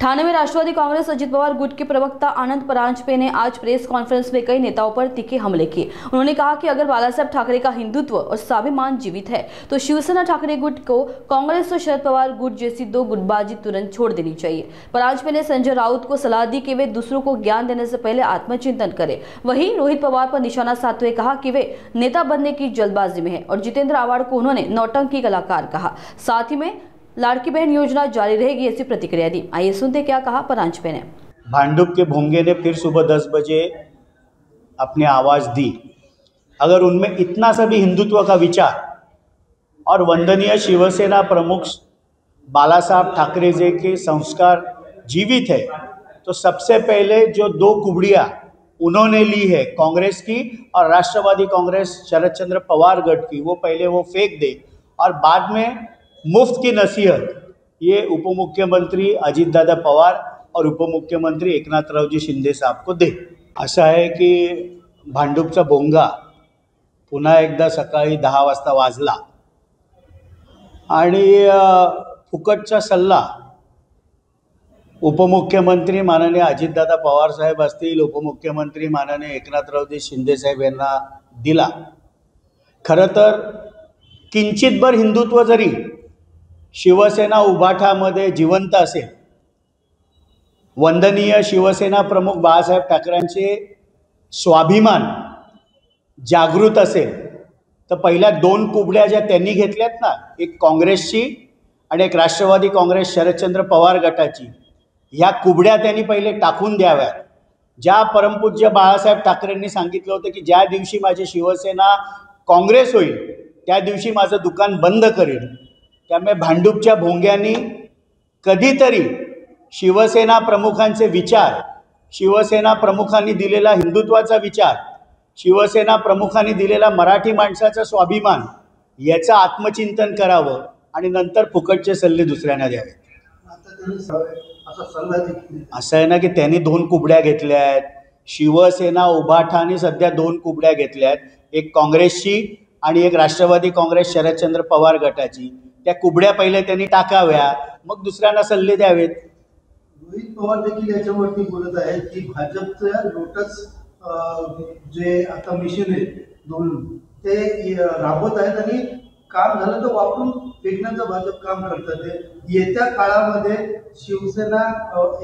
ठाणे में राष्ट्रवादी कांग्रेस अजित पवार गुट के प्रवक्ता आनंद परांजपे ने आज प्रेस कॉन्फ्रेंस में कई नेताओं पर तीखे हमले किए। उन्होंने कहा कि अगर बालासाहेब ठाकरे का हिंदुत्व और स्वाभिमान जीवित है तो शिवसेना ठाकरे गुट को कांग्रेस और शरद पवार गुट जैसी दो गुटबाजी तुरंत छोड़ देनी चाहिए। परांजपे ने संजय राउत को सलाह दी कि वे दूसरों को ज्ञान देने से पहले आत्मचिंतन करें। वहीं रोहित पवार पर निशाना साधते हुए कहा कि वे नेता बनने की जल्दबाजी में है और जितेंद्र आव्हाड को उन्होंने नौटंकी कलाकार कहा। साथ ही में लाड़की बहन योजना जारी रहेगी ऐसी प्रतिक्रिया दी। आइए सुनते क्या कहा परांजपे ने। भांडुप के भोंगे ने फिर सुबह 10 बजे अपनी आवाज़ दी। अगर उनमें इतना सा भी हिंदुत्व का विचार और वंदनीय शिवसेना प्रमुख बालासाहब ठाकरे जी के संस्कार जीवित है तो सबसे पहले जो दो कुबड़ियाँ उन्होंने ली है कांग्रेस की और राष्ट्रवादी कांग्रेस शरद चंद्र पवार गठ की, वो पहले वो फेंक दे और बाद में मुफ्त की नसीहत ये उप मुख्यमंत्री अजितदादा पवार और उप मुख्यमंत्री एकनाथरावजी शिंदे साहब को दे। असं आहे की भांडूपचा भोंगा पुन्हा एकदा सकाळी 10 वाजता वाजला आणि फुकटचा सल्ला उपमुख्यमंत्री माननीय अजितदादा पवार साहेब असतील, उपमुख्यमंत्री माननीय एकनाथरावजी शिंदे साहेब यांना दिला। खरं तर किंचितभर हिंदुत्व जरी शिवसेना उभाठामध्ये जिवंत असेल, वंदनीय शिवसेना प्रमुख बाळासाहेब ठाकरेंचे स्वाभिमान जागृत असेल तर पहिल्या दोन कुबड्या ज्या त्यांनी घेतल्यात ना, एक काँग्रेसची आणि एक राष्ट्रवादी काँग्रेस शरदचंद्र पवार गटाची, ह्या कुबड्या त्यांनी पहिले टाकून द्याव्यात। ज्या परमपूज्य बाळासाहेब ठाकरेंनी सांगितलं होतं की ज्या दिवशी माझी शिवसेना काँग्रेस होईल त्या दिवशी माझं दुकान बंद करेन, त्यामुळे भांडूपच्या भोंग्यांनी कधीतरी शिवसेना प्रमुखांचे विचार, शिवसेना प्रमुखांनी दिलेला हिंदुत्वाचा विचार, शिवसेना प्रमुखांनी दिलेला मराठी माणसाचा स्वाभिमान याचं आत्मचिंतन करावं आणि नंतर फुकटचे सल्ले दुसऱ्यांना द्यावे। असं आहे ना की त्यांनी 2 कुबड्या घेतल्या आहेत, शिवसेना उभाठाने सध्या 2 कुबड्या घेतल्या आहेत, एक काँग्रेसची आणि एक राष्ट्रवादी काँग्रेस शरदचंद्र पवार गटाची। त्या कुबड्या पहिले त्यांनी टाकाव्या, मग दुसऱ्यांना सल्ले द्यावेत। रोहित पवार देखील याच्यावरती बोलत आहेत की भाजपचं लोटस जे आता मिशन आहे दोन ते राबवत आहेत आणि काम झालं तर वापरून फेकण्याचं भाजप काम करतात। येत्या काळामध्ये शिवसेना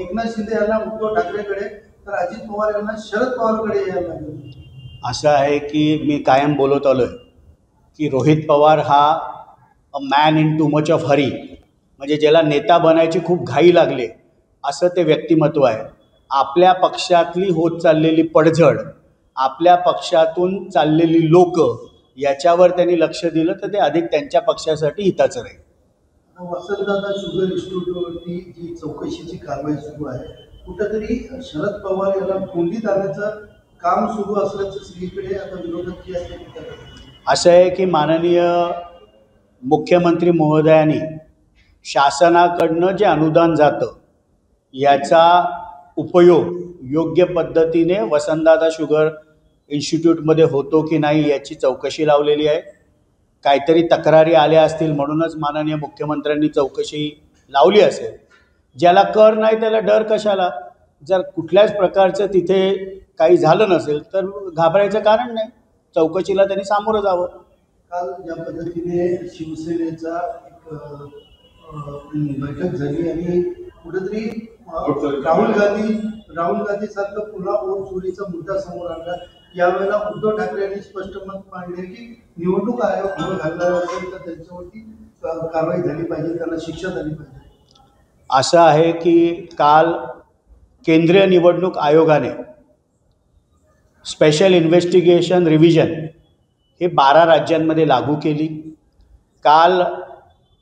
एकनाथ शिंदे यांना उद्धव ठाकरेकडे तर अजित पवार यांना शरद पवारकडे यायला लागेल। असं आहे की मी कायम बोलत आलोय की रोहित पवार हा a man in too much of Hari, म्हणजे ज्याला नेता बनायची खूप घाई लागले असं ते व्यक्तिमत्व आहे। आपल्या पक्षातली होत चाललेली पडझड, आपल्या पक्षातून चाललेली लोक याच्यावर त्यांनी लक्ष दिलं तर ते अधिक त्यांच्या पक्षासाठी हिताचं राहील। वसंतदादा शुगर इन्स्टिट्यूटवरती जी चौकशीची कारवाई सुरू आहे, कुठेतरी शरद पवार याला कोंडीत आणण्याचं काम सुरू असल्याचं सगळीकडे आता विरोधक जे असते। असं आहे की माननीय मुख्यमंत्री महोदयांनी शासनाकडनं जे अनुदान जातं याचा उपयोग योग्य पद्धतीने वसंतदादा शुगर इन्स्टिट्यूटमध्ये होतो की नाही याची चौकशी लावलेली आहे। काहीतरी तक्रारी आल्या असतील म्हणूनच माननीय मुख्यमंत्र्यांनी चौकशी लावली असेल। ज्याला कर नाही त्याला डर कशाला? जर कुठल्याच प्रकारचं तिथे काही झालं नसेल तर घाबरायचं कारण नाही, चौकशीला त्यांनी सामोरं जावं। काल ज्या पद्धतीने शिवसेनेचा बैठक झाली आणि कुठेतरी राहुल गांधी सारखं पुन्हा वोट चोरीचा मुद्दा समोर आणला, यावेळेला उद्धव ठाकरे यांनी स्पष्ट मत मांडले की निवडणूक आयोग घालणार असेल तर त्यांच्यावरती कारवाई झाली पाहिजे, त्यांना शिक्षा झाली पाहिजे। असं आहे की काल केंद्रीय निवडणूक आयोगाने स्पेशल इन्व्हेस्टिगेशन रिव्हिजन हे 12 राज्यांमध्ये लागू केली। काल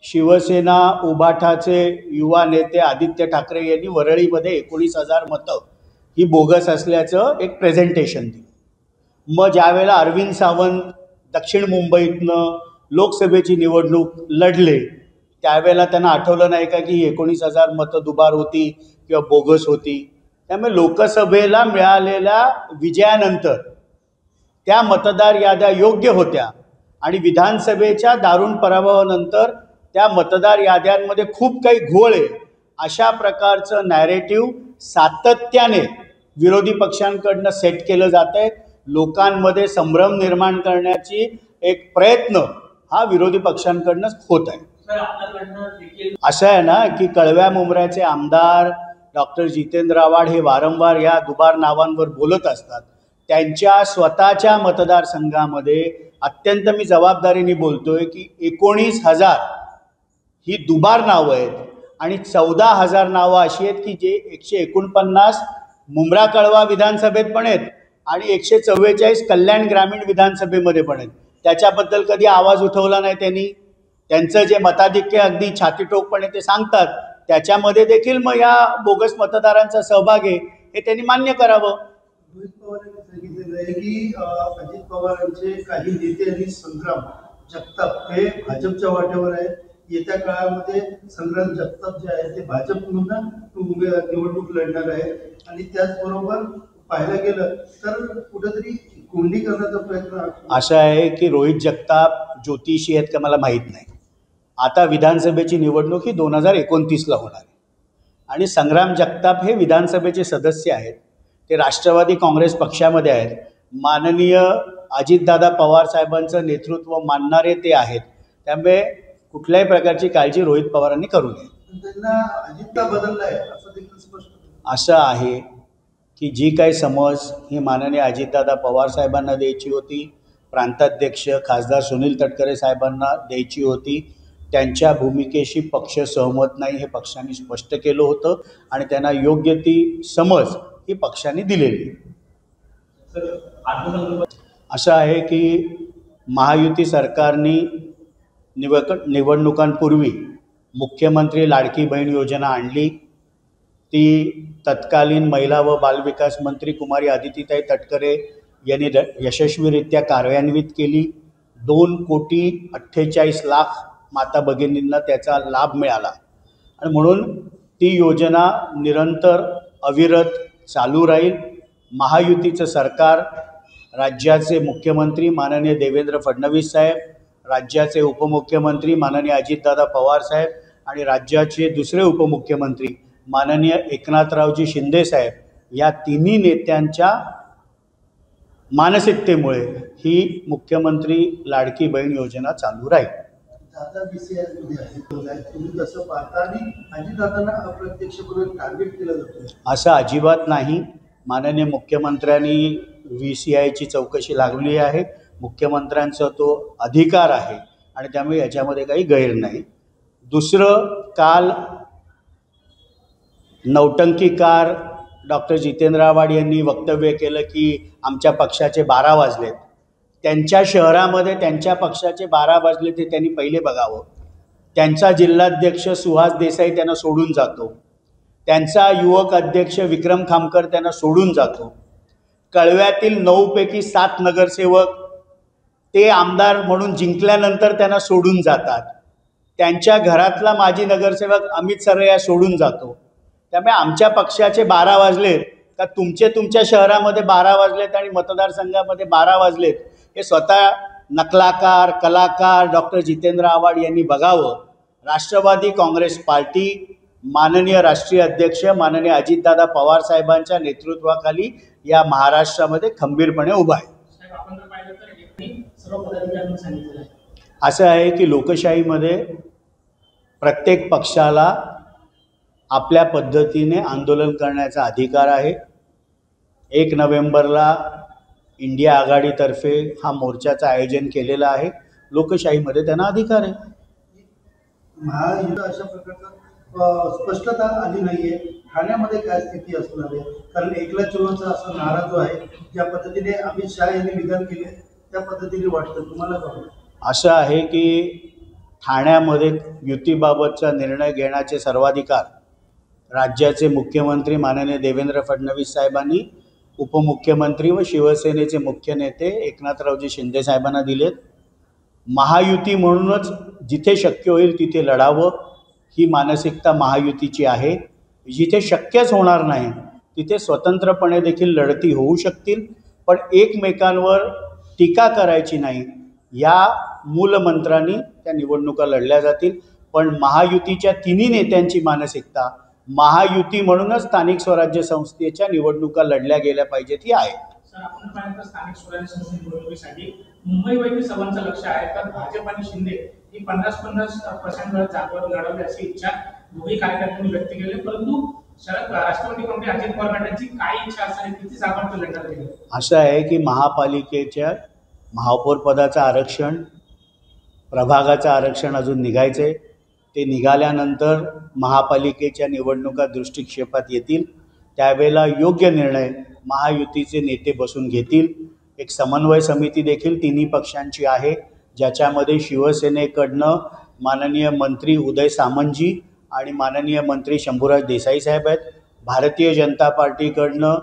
शिवसेना उभाठाचे युवा नेते आदित्य ठाकरे यांनी वरळीमध्ये 19,000 मतं ही बोगस असल्याचं एक प्रेझेंटेशन दिलं। मग ज्यावेळेला अरविंद सावंत दक्षिण मुंबईतनं लोकसभेची निवडणूक लढले त्यावेळेला त्यांना आठवलं नाही का की 19,000 मतं दुबार होती किंवा बोगस होती। त्यामुळे लोकसभेला मिळालेल्या विजयानंतर त्या मतदार याद्या योग्य होत्या आणि विधानसभेच्या दारुण पराभवानंतर त्या मतदार याद्यांमध्ये खूप काही घोळ आहे अशा प्रकारचं नॅरेटिव्ह सातत्याने विरोधी पक्षांकडनं सेट केलं जात आहे. लोकांमध्ये संभ्रम निर्माण करण्याची एक प्रयत्न हा विरोधी पक्षांकडनंच होत आहे. असं आहे ना की कळव्या मुंब्र्याचे आमदार डॉक्टर जितेंद्र आव्हाड हे वारंवार या दुबार नावांवर बोलत असतात. त्यांच्या स्वतःच्या मतदारसंघामध्ये अत्यंत मी जबाबदारीने बोलतोय की 19,000 ही दुबार नावं आहेत आणि 14,000 नावं अशी आहेत की जे 149 मुंब्रा कळवा विधानसभेत पण आहेत आणि 144 कल्याण ग्रामीण विधानसभेमध्ये पण आहेत. त्याच्याबद्दल कधी आवाज उठवला नाही त्यांनी. त्यांचं जे मताधिक्य अगदी छातीठोकपणे ते सांगतात त्याच्यामध्ये देखील मग या बोगस मतदारांचा सहभाग आहे हे त्यांनी मान्य करावं. रोहित पवार यांनी सांगितलेलं आहे की अजित पवारांचे काही नेते आणि संग्राम जगताप हे भाजपच्या वाटेवर आहेत. येत्या काळामध्ये संग्राम जगताप जे आहेत ते भाजपमधून निवडणूक लढणार आहेत आणि त्याचबरोबर पाहायला गेलं तर कुठेतरी कोंडी करण्याचा प्रयत्न असा आहे की रोहित जगताप ज्योतिषी आहेत का मला माहीत नाही. आता विधानसभेची निवडणूक ही 2029ला होणार आहे आणि संग्राम जगताप हे विधानसभेचे सदस्य आहेत. ते राष्ट्रवादी काँग्रेस पक्षामध्ये आहेत. माननीय अजितदादा पवार साहेबांचं नेतृत्व मानणारे ते आहेत. त्यामुळे कुठल्याही प्रकारची काळजी रोहित पवारांनी करू नये. त्यांना अजितला बदलला आहे असं देखील स्पष्ट असं आहे की जी काही समज ही माननीय अजितदादा पवार साहेबांना द्यायची होती, प्रांताध्यक्ष खासदार सुनील तटकरे साहेबांना द्यायची होती, त्यांच्या भूमिकेशी पक्ष सहमत नाही हे पक्षाने स्पष्ट केलं होतं आणि त्यांना योग्य ती समज ही पक्षाने दिलेली. असं आहे की महायुती सरकारने निवडणुकांपूर्वी मुख्यमंत्री लाडकी बहीण योजना आणली. ती तत्कालीन महिला व बालविकास मंत्री कुमारी आदितीताई तटकरे यांनी यशस्वीरित्या कार्यान्वित केली. 2,48,00,000 माता भगिनींना त्याचा लाभ मिळाला आणि म्हणून ती योजना निरंतर अविरत चालू राहील. महायुतीचं सरकार, राज्याचे मुख्यमंत्री माननीय देवेंद्र फडणवीस साहेब, राज्याचे उपमुख्यमंत्री माननीय अजितदादा पवार साहेब आणि राज्याचे दुसरे उपमुख्यमंत्री माननीय एकनाथरावजी शिंदे साहेब या तिन्ही नेत्यांच्या मानसिकतेमुळे ही मुख्यमंत्री लाडकी बहीण योजना चालू राहील. दादा BCI आहे तुम्ही कसं पाहता आणि अजितदादांना अप्रत्यक्षपणे टार्गेट केलं जातं असं अजिबात नाही. माननीय मुख्यमंत्र्यांनी VCIची चौकशी लागली आहे. मुख्यमंत्र्यांचा तो अधिकार आहे आणि त्यामुळे याच्यामध्ये काही गैर नाही. दुसरं, काल नौटंकीकार डॉक्टर जितेंद्र आव्हाड यांनी वक्तव्य केलं की आमच्या पक्षाचे 12 वाजलेत. त्यांच्या शहरामध्ये त्यांच्या पक्षाचे 12 वाजले ते त्यांनी पहिले बघावं. त्यांचा जिल्हाध्यक्ष सुहास देसाई त्यांना सोडून जातो. त्यांचा युवक अध्यक्ष विक्रम खामकर त्यांना सोडून जातो. कळव्यातील 9 पैकी 7 नगरसेवक ते आमदार म्हणून जिंकल्यानंतर त्यांना सोडून जातात. त्यांच्या घरातला माजी नगरसेवक अमित सरया सोडून जातो. त्यामुळे आमच्या पक्षाचे 12 वाजलेत का तुमच्या शहरामध्ये 12 वाजलेत आणि मतदारसंघामध्ये 12 वाजलेत हे स्वतः नकलाकार कलाकार डॉक्टर जितेंद्र आव्हाड यांनी बघावं. राष्ट्रवादी काँग्रेस पार्टी माननीय राष्ट्रीय अध्यक्ष माननीय अजितदादा पवार साहेबांच्या नेतृत्वाखाली या महाराष्ट्रामध्ये खंबीरपणे उभा आहे. असं आहे की लोकशाहीमध्ये प्रत्येक पक्षाला आपल्या पद्धतीने आंदोलन करण्याचा अधिकार आहे. 1 नोव्हेंबरला इंडिया आघाडीतर्फे हा मोर्चाचं आयोजन केलेलं आहे. लोकशाहीमध्ये त्यांना अधिकार आहे. महायुती अशा प्रकारचा स्पष्टता आली नाहीये. ठाण्यामध्ये काय स्थिती असणार आहे? कारण एकला चलोचा असा नारा जो आहे ज्या पद्धतीने अमित शहा यांनी विधान केले त्या पद्धतीने वाटतं. तुम्हाला काय वाटतं? असं आहे की ठाण्यामध्ये युतीबाबतचा निर्णय घेण्याचे सर्वाधिकार राज्याचे मुख्यमंत्री माननीय देवेंद्र फडणवीस साहेबांनी उपमुख्यमंत्री व शिवसेनेचे मुख्य नेते एकनाथरावजी शिंदे साहेबांना दिलेत. महायुती म्हणूनच जिथे शक्य होईल तिथे लढावं ही मानसिकता महायुतीची आहे. जिथे शक्यच होणार नाही तिथे स्वतंत्रपणे देखील लढती होऊ शकतील, पण एकमेकांवर टीका करायची नाही या मूलमंत्रांनी त्या निवडणुका लढल्या जातील. पण महायुतीच्या तिन्ही नेत्यांची मानसिकता महायुती म्हणूनच स्थानिक स्वराज्य संस्थेच्या निवडणुका लढल्या गेल्या पाहिजेत ही आहे. सर, आपण पाहिलं तर स्थानिक स्वराज्य संस्था निवडणुकीसाठी मुंबईवरील सर्वांचं लक्ष आहे, तर भाजप आणि शिंदे ही 50-50% जागेवर लढवली अशी इच्छा दोघी कार्यकर्त्यांनी व्यक्त केली, परंतु राष्ट्रवादी काँग्रेस अजित पवार गटाची काय इच्छा असेल, किती जागांवर लढणार आहे? असं आहे की महापालिकेच्या महापौर पदाचं आरक्षण, प्रभागाचं आरक्षण अजून निघायचं आहे. ते निघाल्यानंतर महापालिकेच्या निवडणुका दृष्टिक्षेपात येतील. त्यावेळेला योग्य निर्णय महायुतीचे नेते बसून घेतील. एक समन्वय समिती देखील तिन्ही पक्षांची आहे, ज्याच्यामध्ये शिवसेनेकडनं माननीय मंत्री उदय सामंतजी आणि माननीय मंत्री शंभूराज देसाई साहेब आहेत. भारतीय जनता पार्टीकडनं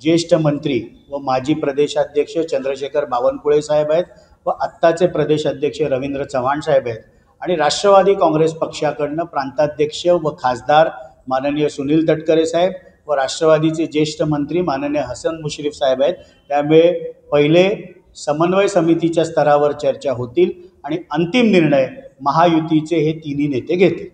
ज्येष्ठ मंत्री व माजी प्रदेशाध्यक्ष चंद्रशेखर बावनकुळे साहेब आहेत व आत्ताचे प्रदेशाध्यक्ष रवींद्र चव्हाण साहेब आहेत. आणि राष्ट्रवादी काँग्रेस पक्षाकडनं प्रांताध्यक्ष व खासदार माननीय सुनील तटकरे साहेब व राष्ट्रवादीचे ज्येष्ठ मंत्री माननीय हसन मुश्रीफ साहेब आहेत. त्यामुळे पहिले समन्वय समितीच्या स्तरावर चर्चा होतील आणि अंतिम निर्णय महायुतीचे हे तिन्ही नेते घेतील.